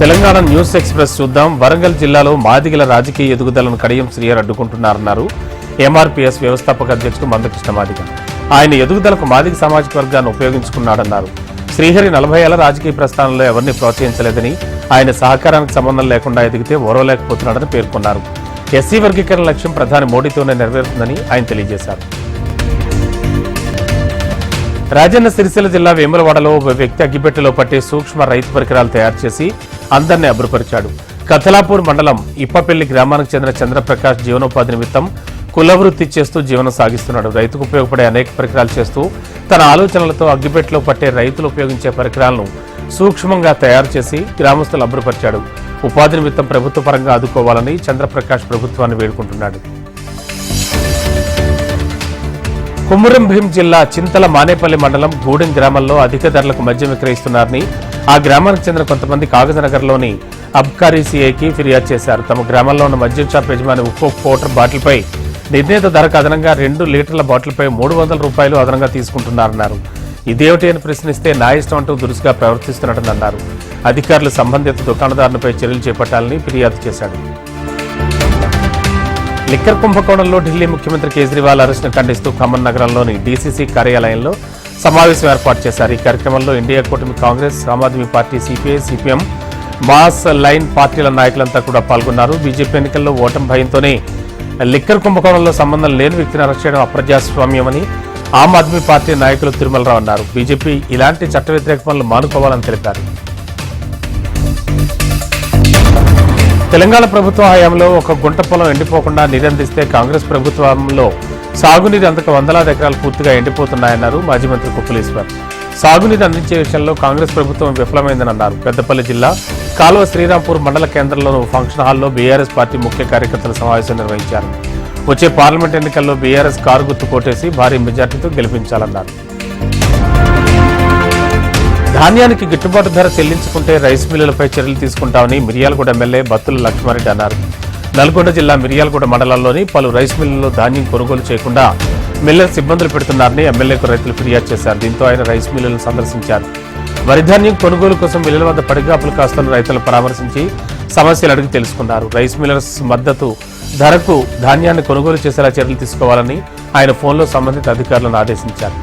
Telangana news express చూద్దాం. వరంగల్ జిల్లాలో మాదిగల రాజకీయ ఎదుగుదలను కడియం శ్రీహరి అడ్డుకుంటున్నారన్నారు ఎంఆర్పీఎస్ వ్యవస్థాపక అధ్యక్షుడు మందకృష్ణ మాదిగ. ఆయన ఎదుగుదలకు మాదిగ సామాజిక వర్గాన్ని ఉపయోగించుకున్నాడన్నారు. శ్రీహరి 40 ఏళ్ల రాజకీయ ప్రస్థానంలో ఎవరిని ప్రోత్సహించలేదని, ఆయన సహకారానికి సంబంధం లేకుండా ఎదిగితే ఓరవలేకపోతున్నాడని పేర్కొన్నారు. ఎస్సీ వర్గీకరణ లక్ష్యం ప్రధాని మోడీతోనే నెరవేరుతుందని ఆయన తెలియజేశారు. రాజన్న సిరిసిల్ల జిల్లా వేములవాడలో ఓ వ్యక్తి అగ్గిపెట్టెలో పట్టే సూక్ష్మ రైతు పరికరాలు తయారు చేసి అందరినీ అబ్బురపరిచాడు. కథలాపూర్ మండలం ఇప్పపల్లి గ్రామానికి చెందిన చంద్రప్రకాష్ జీవనోపాధి నిమిత్తం కులవృత్తి చేస్తూ జీవనం సాగిస్తున్నాడు. రైతుకు ఉపయోగపడే అనేక పరికరాలు చేస్తూ తన ఆలోచనలతో అగ్గిపెట్టెలో పట్టే రైతులు ఉపయోగించే పరికరాలను సూక్ష్మంగా తయారు చేసి గ్రామస్తులు అబ్బురపరిచాడు. ఉపాధి నిమిత్తం ప్రభుత్వ పరంగా ఆదుకోవాలని చంద్రప్రకాష్ ప్రభుత్వాన్ని వేడుకుంటున్నాడు. కొమురం భీం జిల్లా చింతల మానేపల్లి మండలం గూడెం గ్రామంలో అధిక ధరలకు మద్యం విక్రయిస్తున్నారని ఆ గ్రామానికి చెందిన కొంతమంది కాగజనగర్లోని అబ్కారీ సీఐకి ఫిర్యాదు చేశారు. తమ గ్రామంలో ఉన్న మద్యం షాప్ యజమాని ఒక్కో క్వార్టర్ బాటిల్పై నిర్ణీత ధరకు అదనంగా 2 లీటర్ల బాటిల్పై 300 రూపాయలు అదనంగా తీసుకుంటున్నారన్నారు. ఇదేమిటి అని ప్రశ్నిస్తే నా ఇష్టం అంటూ దురుసుగా ప్రవర్తిస్తున్నట్టు అన్నారు. అధికారులు సంబంధిత దుకాణదారులపై చర్యలు చేపట్టాలని ఫిర్యాదు చేశాడు. లిక్కర్ కుంభకోణంలో ఢిల్లీ ముఖ్యమంత్రి కేజ్రీవాల్ అరెస్టును ఖండిస్తూ ఖమ్మం నగరంలోని డీసీసీ కార్యాలయంలో సమావేశం ఏర్పాటు చేశారు. ఈ కార్యక్రమంలో ఇండియా కూటమి Congress, Aam Aadmi party, CPI, CPM, mass line పార్టీల నాయకులంతా కూడా పాల్గొన్నారు. బీజేపీ ఎన్నికల్లో ఓటమి భయంతోనే లిక్కర్ కుంభకోణంలో సంబంధం లేని వ్యక్తిని అరెస్ట్ చేయడం అప్రజాస్వామ్యమని ఆమ్ ఆద్మీ పార్టీ నాయకులు తిరుమలరావు అన్నారు. బీజేపీ ఇలాంటి చట్ట వ్యతిరేక పనులు మానుకోవాలని తెలిపారు. తెలంగాణ ప్రభుత్వ హయాంలో ఒక గుంట పొలం ఎండిపోకుండా నీరందిస్తే కాంగ్రెస్ ప్రభుత్వంలో సాగునీరు అందక వందలాది ఎకరాలు పూర్తిగా ఎండిపోతున్నాయన్నారు మాజీ మంత్రి కుప్పలేశ్వర్. సాగునీరు అందించే విషయంలో కాంగ్రెస్ ప్రభుత్వం విఫలమైందని అన్నారు. పెద్దపల్లి జిల్లా కాలువ శ్రీరాంపూర్ మండల కేంద్రంలోని ఫంక్షన్ హాల్లో బీఆర్ఎస్ పార్టీ ముఖ్య కార్యకర్తల సమావేశం నిర్వహించారు. వచ్చే పార్లమెంట్ ఎన్నికల్లో బీఆర్ఎస్ కారు గుర్తు కోటేసి భారీ మెజార్టీతో గెలిపించాలన్నారు. ధాన్యానికి గిట్టుబాటు ధర చెల్లించుకుంటే రైస్ మిల్లులపై చర్యలు తీసుకుంటామని మిర్యాలగూడ ఎమ్మెల్యే బత్తుల లక్ష్మారెడ్డి అన్నారు. నల్గొండ జిల్లా మిర్యాలగూడ మండలంలోని పలు రైస్ మిల్లుల్లో ధాన్యం కొనుగోలు చేయకుండా మిల్లర్స్ ఇబ్బందులు పెడుతున్నారని ఎమ్మెల్యేకు రైతులు ఫిర్యాదు చేశారు. దీంతో ఆయన రైస్ మిల్లులను సందర్శించారు. వరి ధాన్యం కొనుగోలు కోసం మిల్లుల వద్ద పడిగాపులు కాస్తున్న రైతులను పరామర్శించి సమస్యలు అడిగి తెలుసుకున్నారు. రైస్ మిల్లర్స్ మద్దతు ధరకు ధాన్యాన్ని కొనుగోలు చేసేలా చర్యలు తీసుకోవాలని ఆయన ఫోన్లో సంబంధిత అధికారులను ఆదేశించారు.